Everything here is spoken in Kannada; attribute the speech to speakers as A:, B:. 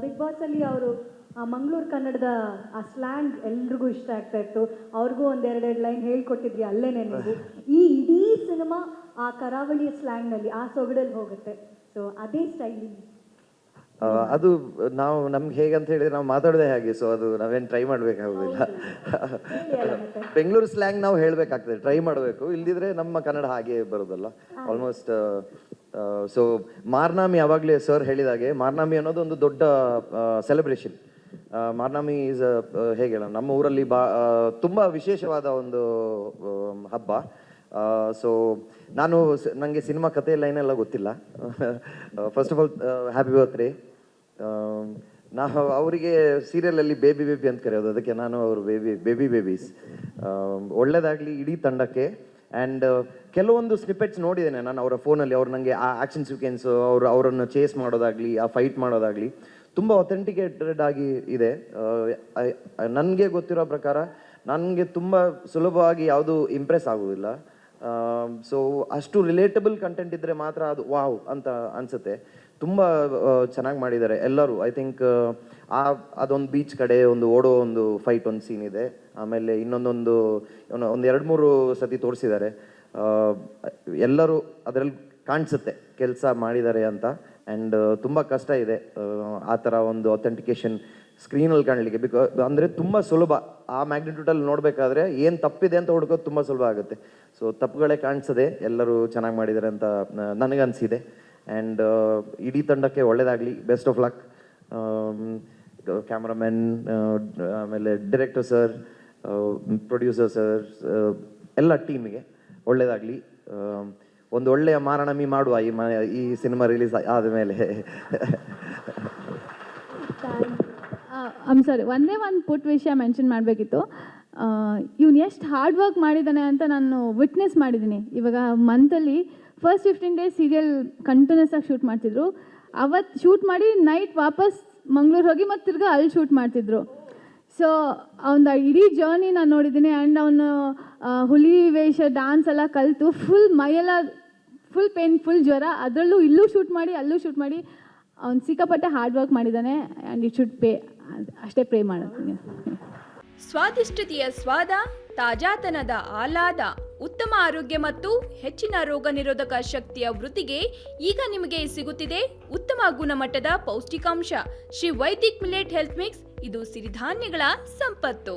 A: ಬಿಗ್ ಬಾಸಲ್ಲಿ ಅವರು ಮಂಗಳೂರು ಕನ್ನಡದ ಆ ಸ್ಲ್ಯಾಂಗ್ ಎಲ್ರಿಗೂ ಇಷ್ಟ ಆಗ್ತಾ ಇತ್ತು. ಅವ್ರಿಗೂ ಒಂದೆರಡೆರಡು ಲೈನ್ ಹೇಳ್ಕೊಟ್ಟಿದ್ರಿ ಅಲ್ಲೇನೆ ನೀವು. ಈ ಇಡೀ ಸಿನಿಮಾ ಆ ಕರಾವಳಿಯ ಸ್ಲ್ಯಾಂಗ್ನಲ್ಲಿ ಆ ಸೊಗಡಲ್ಲಿ ಹೋಗುತ್ತೆ. ಸೊ ಅದೇ ಸ್ಟೈಲ್
B: ಅದು ನಾವು ನಮ್ಗೆ ಹೇಗಂತ ಹೇಳಿದ್ರೆ ನಾವು ಮಾತಾಡೋದೇ ಹಾಗೆ. ಸೊ ಅದು ನಾವೇನು ಟ್ರೈ ಮಾಡಬೇಕಾಗೋದಿಲ್ಲ. ಬೆಂಗಳೂರು ಸ್ಲ್ಯಾಂಗ್ ನಾವು ಹೇಳಬೇಕಾಗ್ತದೆ, ಟ್ರೈ ಮಾಡಬೇಕು. ಇಲ್ದಿದ್ರೆ ನಮ್ಮ ಕನ್ನಡ ಹಾಗೆ ಬರೋದಲ್ಲ ಆಲ್ಮೋಸ್ಟ್. ಸೊ ಮಾರ್ನಾಮಿ ಯಾವಾಗಲೇ ಸರ್ ಹೇಳಿದಾಗೆ, ಮಾರ್ನಾಮಿ ಅನ್ನೋದು ಒಂದು ದೊಡ್ಡ ಸೆಲೆಬ್ರೇಷನ್. ಮಾರ್ನಾಮಿ ಈಸ್ ಹೇಗೆ ಹೇಳೋಣ, ನಮ್ಮ ಊರಲ್ಲಿ ತುಂಬ ವಿಶೇಷವಾದ ಒಂದು ಹಬ್ಬ. ಸೊ ನನಗೆ ಸಿನಿಮಾ ಕಥೆ ಲೈನೆಲ್ಲ ಗೊತ್ತಿಲ್ಲ. First of all happy birthday. ನಾವು ಅವರಿಗೆ ಸೀರಿಯಲಲ್ಲಿ ಬೇಬಿ ಬೇಬಿ ಅಂತ ಕರೆಯೋದು, ಅದಕ್ಕೆ ನಾನು ಅವರು ಬೇಬೀಸ್. ಒಳ್ಳೇದಾಗಲಿ ಇಡೀ ತಂಡಕ್ಕೆ. ಆ್ಯಂಡ್ ಕೆಲವೊಂದು ಸ್ನಿಪೆಟ್ಸ್ ನೋಡಿದ್ದೇನೆ ನಾನು ಅವರ ಫೋನಲ್ಲಿ. ಅವ್ರು ನನಗೆ ಆ ಆ್ಯಕ್ಷನ್ ಸೀಕ್ವೆನ್ಸು, ಅವರನ್ನು ಚೇಸ್ ಮಾಡೋದಾಗಲಿ, ಆ ಫೈಟ್ ಮಾಡೋದಾಗಲಿ ತುಂಬ ಅಥೆಂಟಿಕೇಟೆಡ್ ಆಗಿ ಇದೆ. ನನಗೆ ಗೊತ್ತಿರೋ ಪ್ರಕಾರ ನನಗೆ ತುಂಬ ಸುಲಭವಾಗಿ ಯಾವುದು ಇಂಪ್ರೆಸ್ ಆಗೋದಿಲ್ಲ. ಸೊ ಅಷ್ಟು ರಿಲೇಟಬಲ್ ಕಂಟೆಂಟ್ ಇದ್ದರೆ ಮಾತ್ರ ಅದು ವಾವ್ ಅಂತ ಅನಿಸುತ್ತೆ. ತುಂಬ ಚೆನ್ನಾಗಿ ಮಾಡಿದ್ದಾರೆ ಎಲ್ಲರೂ. ಐ ಥಿಂಕ್ ಅದೊಂದು ಬೀಚ್ ಕಡೆ ಒಂದು ಓಡೋ ಒಂದು ಫೈಟ್ ಒಂದು ಸೀನ್ ಇದೆ. ಆಮೇಲೆ ಒಂದು 2-3 ಸತಿ ತೋರಿಸಿದ್ದಾರೆ. ಎಲ್ಲರೂ ಅದರಲ್ಲಿ ಕಾಣಿಸುತ್ತೆ ಕೆಲಸ ಮಾಡಿದ್ದಾರೆ ಅಂತ. ಆ್ಯಂಡ್ ತುಂಬ ಕಷ್ಟ ಇದೆ ಆ ಥರ ಒಂದು ಅಥೆಂಟಿಕೇಶನ್ ಸ್ಕ್ರೀನಲ್ಲಿ ಕಾಣಲಿಕ್ಕೆ. ಅಂದರೆ ತುಂಬ ಸುಲಭ. ಆ ಮ್ಯಾಗ್ನಿಟ್ಯೂಡಲ್ಲಿ ನೋಡಬೇಕಾದ್ರೆ ಏನು ತಪ್ಪಿದೆ ಅಂತ ಹುಡ್ಕೋದು ತುಂಬ ಸುಲಭ ಆಗುತ್ತೆ. ಸೊ ತಪ್ಪುಗಳೇ ಕಾಣಿಸದೆ ಎಲ್ಲರೂ ಚೆನ್ನಾಗಿ ಮಾಡಿದ್ದಾರೆ ಅಂತ ನನಗನ್ಸಿದೆ. ಆ್ಯಂಡ್ ಇಡೀ ತಂಡಕ್ಕೆ ಒಳ್ಳೆಯದಾಗಲಿ, ಬೆಸ್ಟ್ ಆಫ್ ಲಕ್. ಕ್ಯಾಮ್ರಾಮನ್, ಆಮೇಲೆ ಡೈರೆಕ್ಟರ್ ಸರ್, ಪ್ರೊಡ್ಯೂಸರ್ ಸರ್, ಎಲ್ಲ ಟೀಮಿಗೆ ಒಳ್ಳೆಯದಾಗಲಿ. ಒಂದು ಒಳ್ಳೆಯ ಮಾರಣಮಿ ಮಾಡುವ ಈ ಸಿನಿಮಾ ರಿಲೀಸ್ ಆದಮೇಲೆ.
C: ಸಾರಿ, ಒಂದೇ ಒಂದು ಪುಟ್ ವಿಷಯ ಮೆನ್ಷನ್ ಮಾಡಬೇಕಿತ್ತು. ಇವ್ನು ಎಷ್ಟು ಹಾರ್ಡ್ ವರ್ಕ್ ಮಾಡಿದ್ದಾನೆ ಅಂತ ನಾನು ವಿಟ್ನೆಸ್ ಮಾಡಿದ್ದೀನಿ. ಇವಾಗ ಮಂತಲ್ಲಿ ಫಸ್ಟ್ 15 ಡೇಸ್ ಸೀರಿಯಲ್ ಕಂಟಿನ್ಯೂಸ್ ಆಗಿ ಶೂಟ್ ಮಾಡ್ತಿದ್ರು. ಅವತ್ತು ಶೂಟ್ ಮಾಡಿ ನೈಟ್ ವಾಪಸ್ ಮಂಗಳೂರು ಹೋಗಿ ಮತ್ತು ತಿರ್ಗಾ ಅಲ್ಲಿ ಶೂಟ್ ಮಾಡ್ತಿದ್ರು. ಸೊ ಅವನ ಇಡೀ ಜರ್ನಿ ನಾನು ನೋಡಿದ್ದೀನಿ. ಆ್ಯಂಡ್ ಅವನು ಹುಲಿ ವೇಷ ಡ್ಯಾನ್ಸ್ ಎಲ್ಲ ಕಲಿತು ಮೈಯೆಲ್ಲ ಫುಲ್ ಪೇನ್, ಫುಲ್ ಜ್ವರ, ಅದರಲ್ಲೂ ಇಲ್ಲೂ ಶೂಟ್ ಮಾಡಿ ಅಲ್ಲೂ ಶೂಟ್ ಮಾಡಿ ಅವ್ನು ಸಿಕ್ಕಾಪಟ್ಟೆ ಹಾರ್ಡ್ ವರ್ಕ್ ಮಾಡಿದ್ದಾನೆ. And it should pay. ಅಷ್ಟೇ ಪ್ರೇ ಮಾಡೋದು.
D: ಸ್ವಾದಿಷ್ಟತೆಯ ಸ್ವಾದ, ತಾಜಾತನದ ಆಹ್ಲಾದ, ಉತ್ತಮ ಆರೋಗ್ಯ ಮತ್ತು ಹೆಚ್ಚಿನ ರೋಗ ನಿರೋಧಕ ಶಕ್ತಿಯ ವೃದ್ಧಿಗೆ ಈಗ ನಿಮಗೆ ಸಿಗುತ್ತಿದೆ ಉತ್ತಮ ಗುಣಮಟ್ಟದ ಪೌಷ್ಟಿಕಾಂಶ Shri Vaidik millet health mix. ಇದು ಸಿರಿಧಾನ್ಯಗಳ ಸಂಪತ್ತು.